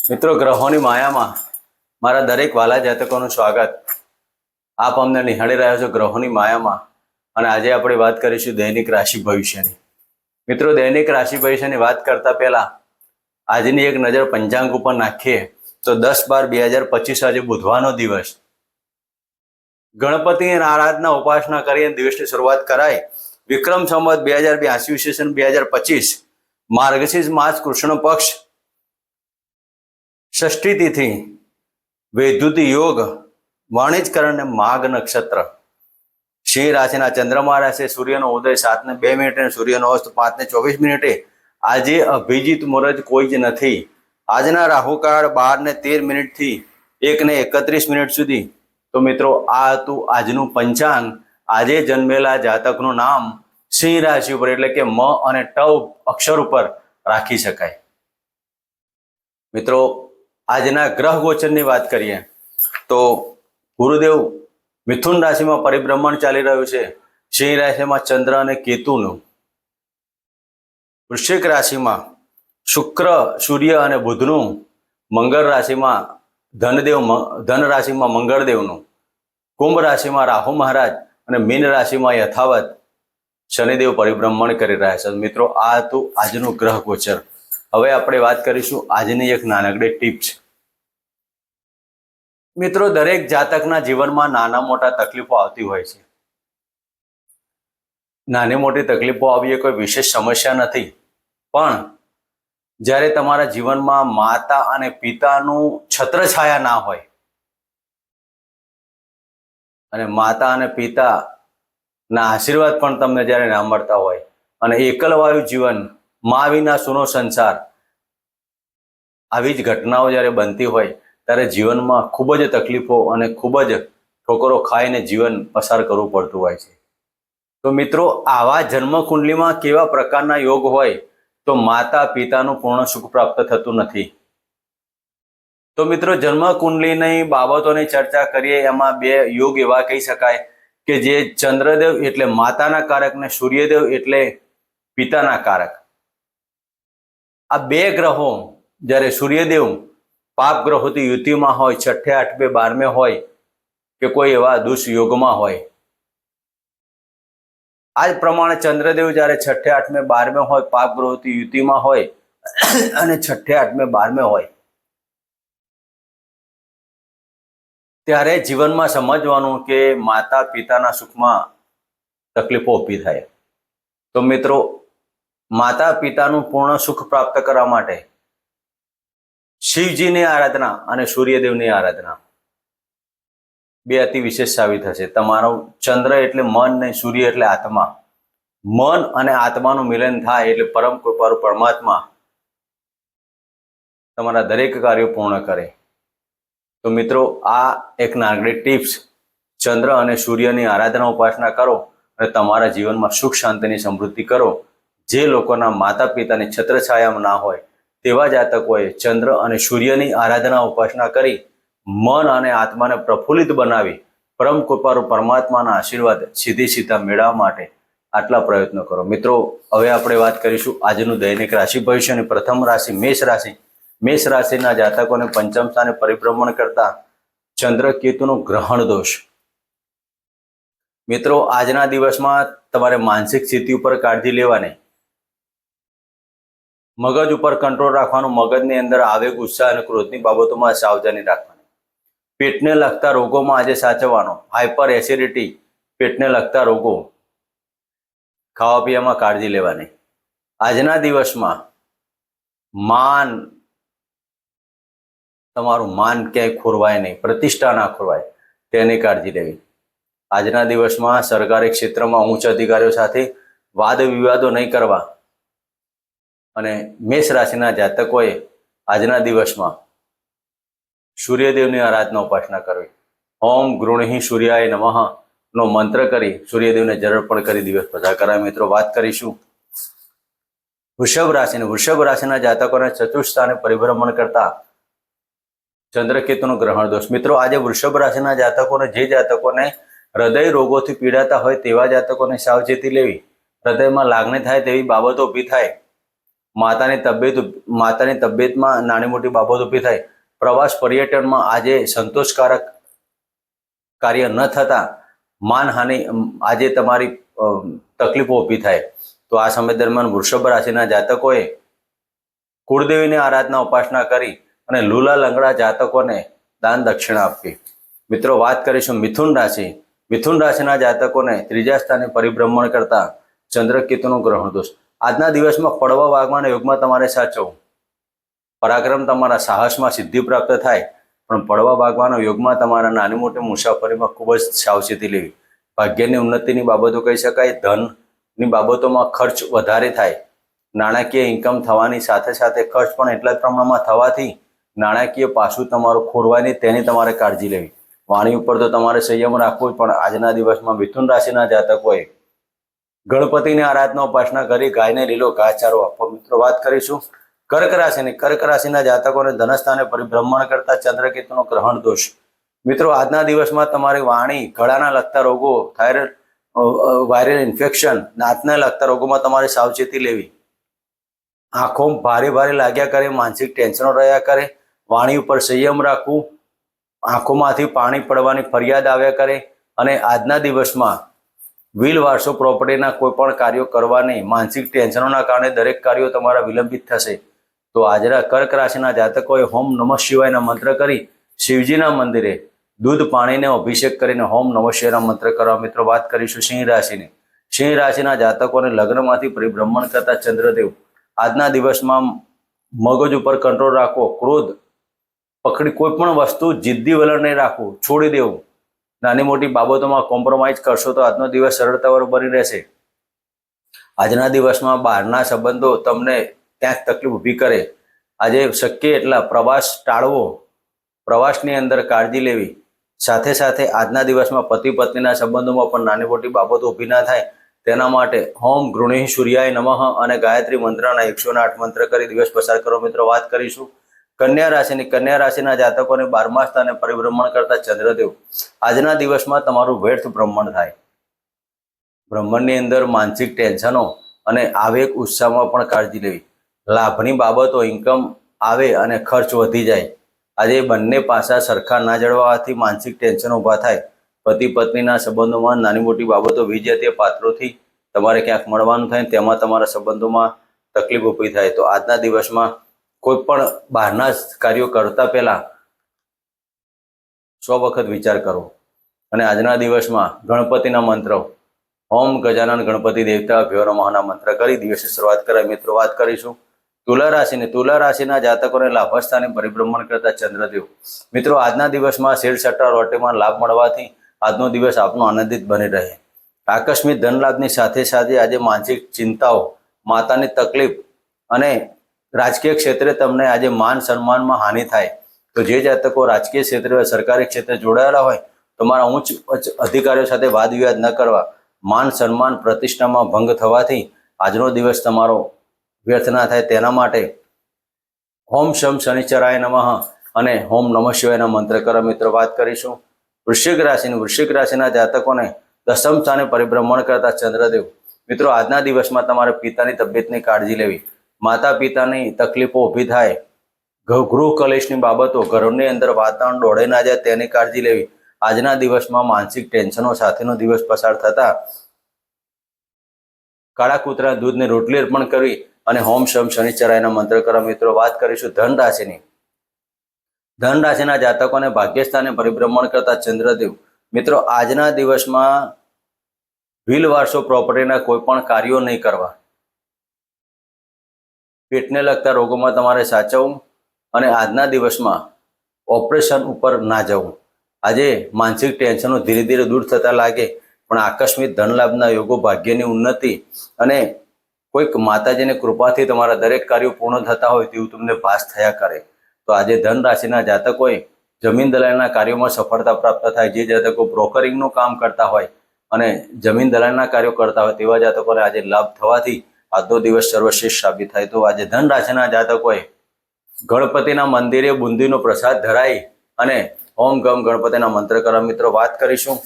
મિત્રો, ગ્રહોની માયામાં મારા દરેક વાલા જાતકોનું સ્વાગત. આપ અમને નિહાળી રહ્યા છો ગ્રહોની માયામાં, અને આજે આપણે વાત કરીશું દૈનિક રાશિ ભવિષ્યની. મિત્રો, દૈનિક રાશિ ભવિષ્યની વાત કરતા પહેલા આજની એક નજર પંચાંગ ઉપર નાખીએ તો 10/12/2025 આજે બુધવારનો દિવસ. ગણપતિની આરાધના ઉપાસના કરીને દિવસની શરૂઆત કરાય. વિક્રમ સંવત 2082 ઈસવીસન 2025 માર્ગશીર્ષ માસ કૃષ્ણ પક્ષ ષષ્ઠી તિથિ વૈદ્યુત યોગ વાણિજકરણ અને માઘ નક્ષત્ર. સિંહ રાશિના ચંદ્રમા રાશિ સૂર્યનો ઉદય 7:02 અને સૂર્યનો અસ્ત 5:24. આજે અભિજીત મુહૂર્ત કોઈ જ નથી. આજના રાહુકાળ 12:13 થી 1:31 સુધી. તો મિત્રો, આ હતું આજનું પંચાંગ. આજે જન્મેલા જાતકનું નામ સિંહ રાશિ ઉપર એટલે કે મ અને ટ અક્ષર ઉપર રાખી શકાય. મિત્રો, આજના ગ્રહ ગોચરની વાત કરીએ તો ગુરુદેવ મિથુન રાશિમાં પરિભ્રમણ ચાલી રહ્યું છે. સિંહ રાશિમાં ચંદ્ર અને કેતુનું. વૃશ્ચિક રાશિમાં શુક્ર, સૂર્ય અને બુધનું. મંગળ રાશિમાં ધન રાશિમાં મંગળદેવનું. કુંભ રાશિમાં રાહુ મહારાજ અને મીન રાશિમાં યથાવત શનિદેવ પરિભ્રમણ કરી રહ્યા છે. મિત્રો, આ હતું આજનું ગ્રહ ગોચર. હવે આપણે વાત કરીશું આજની એક નાનકડી ટિપ્સ. મિત્રો, દરેક જાતકના જીવનમાં નાના મોટા તકલીફો આવતી હોય છે. નાની મોટી તકલીફો આવી એ કોઈ વિશેષ સમસ્યા નથી, પણ જ્યારે તમારા જીવનમાં માતા અને પિતાનું છત્રછાયા ના હોય અને માતા અને પિતાના આશીર્વાદ પણ તમને જ્યારે ના મળતા હોય અને એકલવાયું જીવન, મા વિના સૂનો સંસાર, આવી જ ઘટનાઓ જ્યારે બનતી હોય ત્યારે જીવનમાં ખૂબ જ તકલીફો અને ખૂબ જ ઠોકરો ખાઈને જીવન પસાર કરવું પડતું હોય છે. તો મિત્રો, આવા જન્મકુંડલીમાં કેવા પ્રકારના યોગ હોય તો માતા પિતાનું પૂર્ણ સુખ પ્રાપ્ત થતું નથી. તો મિત્રો, જન્મકુંડલીની બાબતોની ચર્ચા કરીએ. એમાં બે યોગ એવા કહી શકાય કે જે ચંદ્રદેવ એટલે માતાના કારક ને સૂર્યદેવ એટલે પિતાના કારક. આ બે ગ્રહો જ્યારે સૂર્યદેવ પાપ ગ્રહોથી યુતિમાં હોય, 6ઠે 8મે 12મે હોય કે કોઈ એવા દુષ્યોગમાં હોય, આ જ પ્રમાણે ચંદ્રદેવ જ્યારે 6ઠે 8મે 12મે હોય, પાપ ગ્રહોથી યુતિમાં હોય અને 6ઠે 8મે 12મે હોય, ત્યારે જીવનમાં સમજવાનું કે માતા પિતાના સુખમાં તકલીફો ઊભી થાય. તો મિત્રો, માતા પિતાનું પૂર્ણ સુખ પ્રાપ્ત કરવા માટે શિવજીની આરાધના અને સૂર્યદેવની આરાધના બે અતિ વિશેષ સાબિત થશે. તમારો ચંદ્ર એટલે મન ને સૂર્ય એટલે આત્મા. મન અને આત્માનું મિલન થાય એટલે પરમ કૃપાળુ પરમાત્મા તમારા દરેક કાર્યો પૂર્ણ કરે. તો મિત્રો, આ એક નાનકડી ટિપ્સ. ચંદ્ર અને સૂર્યની આરાધના ઉપાસના કરો અને તમારા જીવનમાં સુખ શાંતિની સમૃદ્ધિ કરો. જે લોકોના માતા પિતાની છત્રછાયામાં ના હોય તેવા જાતકોએ ચંદ્ર અને સૂર્યની આરાધના ઉપાસના કરી મન અને આત્માને પ્રફુલ્લિત બનાવી પરમ કૃપાળુ પરમાત્માના આશીર્વાદ સીધા મેળવવા માટે આટલા પ્રયત્નો કરો. મિત્રો, હવે આપણે વાત કરીશું આજનું દૈનિક રાશિ ભવિષ્યની. પ્રથમ રાશિ મેષ રાશિ. મેષ રાશિના જાતકોને પંચમ સ્થાને પરિભ્રમણ કરતા ચંદ્ર કેતુનો ગ્રહણ દોષ. મિત્રો, આજના દિવસમાં તમારે માનસિક સ્થિતિ ઉપર કાળજી લેવાની, મગજ ઉપર કંટ્રોલ રાખવાનું, મગજની અંદર આવેગ, ઉત્સાહ અને ક્રોધની બાબતોમાં સાવધાની રાખવાની. પેટને લગતા રોગોમાં આજે સાચવવાનો. હાઇપર એસિડિટી, પેટને લગતા રોગો, ખાવા પીવામાં કાળજી લેવાની. આજના દિવસમાં તમારું માન ક્યાંય ખોરવાય નહીં, પ્રતિષ્ઠા ના ખોરવાય તેની કાળજી લેવી. આજના દિવસમાં સરકારી ક્ષેત્રમાં ઉચ્ચ અધિકારીઓ સાથે વાદ વિવાદો નહીં કરવા. અને મેષ રાશિના જાતકોએ આજના દિવસમાં સૂર્યદેવની આરાધના ઉપાસના કરવી. ઓમ ગૃણહિ સૂર્યાય નમઃ નો મંત્ર કરી સૂર્યદેવને જળ અર્પણ કરી દિવસ પસાર કરાય. મિત્રો, વાત કરીશું વૃષભ રાશિની. વૃષભ રાશિના જાતકોને ચતુર્થ સ્થાને પરિભ્રમણ કરતા ચંદ્રકેતુનો ગ્રહણ દોષ. મિત્રો, આજે વૃષભ રાશિના જાતકોને, જે જાતકોને હૃદય રોગોથી પીડાતા હોય તેવા જાતકોને સાવચેતી લેવી. હૃદયમાં લાગણી થાય તેવી બાબતો ઊભી થાય માતાની તબિયતમાં નાની મોટી બાબત ઊભી થાય, પ્રવાસ પર્યટનમાં આજે સંતોષકારક કાર્ય ન થતા માનહાનિ આજે તમારી તકલીફો ઊભી થાય. તો આ સમય દરમિયાન વૃષભ રાશિના જાતકોએ કુળદેવીની આરાધના ઉપાસના કરી અને લૂલા લંગડા જાતકોને દાન દક્ષિણા આપવી. મિત્રો વાત કરીશું મિથુન રાશિ. મિથુન રાશિના જાતકોને ત્રીજા સ્થાને પરિભ્રમણ કરતા ચંદ્રકેતુનું ગ્રહણ દોષ. આજના દિવસમાં પડવા વાગવાના યોગમાં તમારે સાચવવું. પરાક્રમ તમારા સાહસમાં સિદ્ધિ પ્રાપ્ત થાય, પણ પડવા વાગવાના યોગમાં તમારા નાની મોટી મુસાફરીમાં ખૂબ જ સાવચેતી લેવી. ભાગ્યની ઉન્નતિની બાબતો કહી શકાય. ધનની બાબતોમાં ખર્ચ વધારે થાય. નાણાકીય ઇન્કમ થવાની સાથે સાથે ખર્ચ પણ એટલા જ પ્રમાણમાં થવાથી નાણાકીય પાસું તમારું ખોરવાય નહીં તેની તમારે કાળજી લેવી. વાણી ઉપર તો તમારે સંયમ રાખવો જ. પણ આજના દિવસમાં મિથુન રાશિના જાતકોએ ગણપતિની આરાધના ઉપાસના કરી ગાયને લીલો ઘાસચારો આપવો. મિત્રો વાત કરીશું કર્ક રાશિની. કર્ક રાશિના જાતકોને ધનસ્થાને પરિભ્રમણ કરતા ચંદ્રકેતુનો ગ્રહણ દોષ. મિત્રો આજના દિવસમાં તમારી વાણી, ગળાના લગતા રોગો, થાઇરોઇડ, વાયરલ ઇન્ફેક્શન, દાંતને લગતા રોગોમાં તમારે સાવચેતી લેવી. આંખો ભારે ભારે લાગ્યા કરે, માનસિક ટેન્શનો રહ્યા કરે, વાણી ઉપર સંયમ રાખવું, આંખોમાંથી પાણી પડવાની ફરિયાદ આવ્યા કરે. અને આજના દિવસમાં વિલ વારસો પ્રોપર્ટીના કોઈ પણ કાર્યો કરવા નહીં. માનસિક ટેન્શનોના કારણે દરેક કાર્યો તમારા વિલંબિત થશે. તો આજના કર્ક રાશિના જાતકોએ હોમ નમઃ શિવાયના મંત્ર કરી શિવજીના મંદિરે દૂધ પાણીને અભિષેક કરીને હોમ નમઃ શિવાયના મંત્ર કરવા. મિત્રો વાત કરીશું સિંહ રાશિની. સિંહ રાશિના જાતકોને લગ્નમાંથી પરિભ્રમણ કરતા ચંદ્રદેવ. આજના દિવસમાં મગજ ઉપર કંટ્રોલ રાખવો, ક્રોધ પકડી કોઈ પણ વસ્તુ જિદ્દી વલણ નહીં રાખવું, છોડી દેવું. નાની મોટી બાબતોમાં કોમ્પ્રોમાઇઝ કરશો તો આજનો દિવસ સરળતાવાળો બની રહેશે. આજના દિવસમાં બહારના સંબંધો તમને ક્યાંક તકલીફ ઊભી કરે. આજે શક્ય એટલા પ્રવાસ ટાળવો, પ્રવાસની અંદર કાળજી લેવી. સાથે સાથે આજના દિવસમાં પતિ પત્નીના સંબંધોમાં પણ નાની મોટી બાબતો ઊભી ના થાય તેના માટે હોમ ગૃહિણી સૂર્યાય નમઃ અને ગાયત્રી મંત્રના 108 મંત્ર કરી દિવસ પસાર કરો. મિત્રો વાત કરીશું કન્યા રાશિની. કન્યા રાશિના જાતકોને 12મા સ્થાને પરિભ્રમણ કરતા ચંદ્રદેવ. આજના દિવસમાં તમારું વ્યર્થ ભ્રમણ થાય. ભ્રમણની અંદર માનસિક ટેન્શનો અને આવેગ ઉત્સાહમાં પણ કાળજી લેવી. લાભની બાબતો, ઇન્કમ આવે અને ખર્ચ વધી જાય. આજે બંને પાસા સરખા ના જળવાથી માનસિક ટેન્શન ઊભા થાય. પતિ પત્નીના સંબંધોમાં નાની મોટી બાબતો વિજેતીય પાત્રોથી તમારે ક્યાંક મળવાનું થાય, તેમાં તમારા સંબંધોમાં તકલીફ ઊભી થાય. તો આજના દિવસમાં કોઈ પણ બહારના કાર્યો કરતા પહેલા 100 વખત વિચાર કરો. અને આજના દિવસમાં ગણપતિના મંત્રો ઓમ ગજાનન ગણપતિ દેવતા ભ્યો નમઃના મંત્ર કરી દિવસની શરૂઆત કરાય. મિત્રો વાત કરીશું તુલા રાશિની. તુલા રાશિના જાતકોને લાભ સ્થાને પરિભ્રમણ કરતા ચંદ્રદેવ. મિત્રો આજના દિવસમાં શેર સટ્ટા રોટેમાં લાભ મળવાથી આજનો દિવસ આપનો આનંદિત બની રહે. આકસ્મિક ધન લાભની સાથે સાથે આજે માનસિક ચિંતાઓ, માતાની તકલીફ અને રાજકીય ક્ષેત્રે તમને આજે માન સન્માનમાં હાનિ થાય. તો જે જાતકો રાજકીય ક્ષેત્રે, સરકારી ક્ષેત્રે જોડાયેલા હોય તમારા ઉચ્ચ અધિકારીઓ સાથે વાદ વિવાદ ન કરવા. માન સન્માન પ્રતિષ્ઠામાં ભંગ થવાથી આજનો દિવસ તમારો વ્યર્થ ના થાય તેના માટે હોમ શમ શનિચરાય નમઃ અને હોમ નમઃ શિવાયના મંત્ર કરો. મિત્રો વાત કરીશું વૃશ્ચિક રાશિની. વૃશ્ચિક રાશિના જાતકોને 10મ સ્થાને પરિભ્રમણ કરતા ચંદ્રદેવ. મિત્રો આજના દિવસમાં તમારે પિતાની તબિયતની કાળજી લેવી. માતા પિતાની તકલીફો ઊભી થાય, ગૃહ કલેશની બાબતો, ઘરની અંદર વાતાવરણ દોડે ના જાય તેની કાળજી લેવી. આજના દિવસમાં માનસિક ટેન્શનો સાથેનો દિવસ પસાર થતા કાળા કૂતરા દૂધની રોટલી અર્પણ કરવી અને હોમ શમ શનિચરાયના મંત્ર કરો. મિત્રો વાત કરીશું ધન રાશિની. ધન રાશિના જાતકોને ભાગ્યસ્થાને પરિભ્રમણ કરતા ચંદ્રદેવ. મિત્રો આજના દિવસમાં વિલ વારસો પ્રોપર્ટીના કોઈ પણ કાર્યો નહીં કરવા. પેટને લગતા રોગોમાં તમારે સાચવવું અને આજના દિવસમાં ઓપરેશન ઉપર ના જવું. આજે માનસિક ટેન્શનો ધીરે ધીરે દૂર થતા લાગે, પણ આકસ્મિક ધનલાભના યોગો, ભાગ્યની ઉન્નતિ અને કોઈક માતાજીની કૃપાથી તમારા દરેક કાર્યો પૂર્ણ થતા હોય તેવું તમને ભાસ થયા કરે. તો આજે ધન રાશિના જાતકોએ જમીન દલાલના કાર્યોમાં સફળતા પ્રાપ્ત થાય. જે જાતકો બ્રોકરિંગનું કામ કરતા હોય અને જમીન દલાલના કાર્યો કરતા હોય તેવા જાતકોને આજે લાભ થવાથી આજનો દિવસ સર્વશ્રેષ્ઠ સાબિત થાય. તો આજે ધન રાશિના જાતકોએ ગણપતિના મંદિરે બુંદીનો પ્રસાદ ધરાઈ અને ઓમ ગમ ગણપતિના મંત્ર કરવા. મિત્રો વાત કરીશું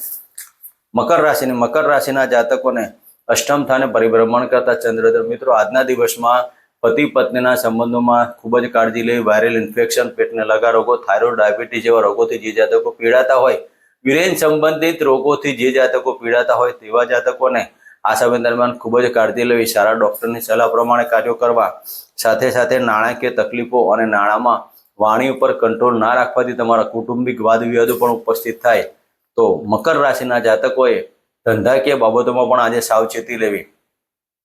મકર રાશિની. મકર રાશિના જાતકોને 8મ સ્થાને પરિભ્રમણ કરતા ચંદ્રદેવ. મિત્રો આજના દિવસમાં પતિ પત્નીના સંબંધોમાં ખૂબ જ કાળજી લેવી. વાયરલ ઇન્ફેક્શન, પેટને લગા રોગો, થાઇરોઇડ, ડાયાબિટીસ જેવા રોગોથી જે જાતકો પીડાતા હોય, યુરેન સંબંધિત રોગોથી જે જાતકો પીડાતા હોય તેવા જાતકોને આ સમય દરમિયાન ખૂબ જ કાળજી લેવી. સારા ડૉક્ટરની સલાહ પ્રમાણે કાર્યો કરવા. સાથે સાથે નાણાકીય તકલીફો અને નાણાંમાં વાણી ઉપર કંટ્રોલ ના રાખવાથી તમારા કૌટુંબિક વાદ વિવાદો પણ ઉપસ્થિત થાય. તો મકર રાશિના જાતકોએ ધંધાકીય બાબતોમાં પણ આજે સાવચેતી લેવી.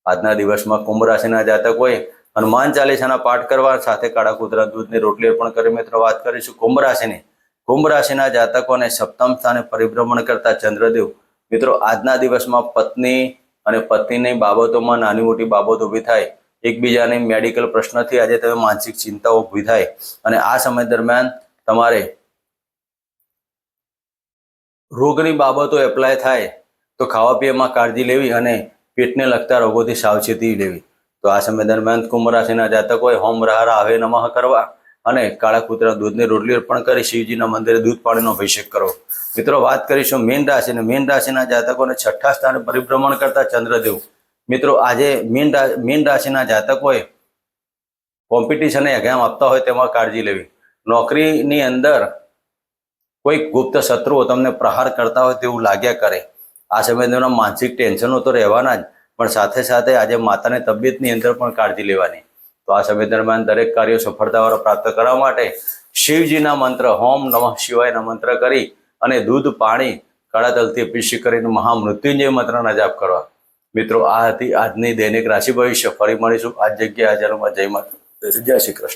આજના દિવસમાં કુંભ રાશિના જાતકોએ હનુમાન ચાલીસાના પાઠ કરવા, સાથે કાળા કૂતરા દૂધની રોટલી અર્પણ કરી. મિત્રો, વાત કરીશું કુંભ રાશિની. કુંભ રાશિના જાતકોને સપ્તમ સ્થાને પરિભ્રમણ કરતા ચંદ્રદેવ મિત્રો આજના દિવસમાં પત્ની અને પત્નીની બાબતોમાં નાની મોટી બાબતો ઊભી થાય. એકબીજાની મેડિકલ પ્રશ્નથી આજે તમે માનસિક ચિંતાઓ ઊભી થાય અને આ સમય દરમિયાન તમારે રોગની બાબતો એપ્લાય થાય તો ખાવા પીવામાં કાળજી લેવી અને પેટને લગતા રોગોથી સાવચેતી લેવી. તો આ સમય દરમિયાન કુંભ રાશિના જાતકોએ હોમ રહા આવે નમઃ કરવા અને કાળા કૂતરા દૂધની રોટલી અર્પણ કરી શિવજીના મંદિરે દૂધ પાણીનો અભિષેક કરો. મિત્રો, વાત કરીશું મીન રાશિને. મીન રાશિના જાતકોને છઠ્ઠા સ્થાને પરિભ્રમણ કરતા ચંદ્રદેવ મિત્રો આજે મીન રાશિના જાતકોએ કોમ્પિટિશન એક્ઝામ આપતા હોય તેમાં કાળજી લેવી. નોકરીની અંદર કોઈ ગુપ્ત શત્રુઓ તમને પ્રહાર કરતા હોય તેવું લાગ્યા કરે. આ સમય દરમિયાન માનસિક ટેન્શનો તો રહેવાના જ, પણ સાથે સાથે આજે માતાની તબિયતની અંદર પણ કાળજી લેવાની. તો આ સમય દરમિયાન દરેક કાર્યો સફળતાવાળા પ્રાપ્ત કરવા માટે શિવજીના મંત્ર ઓમ નમઃ શિવાયના મંત્ર કરી અને દૂધ પાણી કાળા તલથી અભિષેક કરીને મહામૃત્યુંજય મંત્રના જાપ કરવા. મિત્રો, આ હતી આજની દૈનિક રાશિ ભવિષ્ય. ફરી મળીશું આ જગ્યાએ હાજરમાં. જય માતા, જય શ્રી કૃષ્ણ.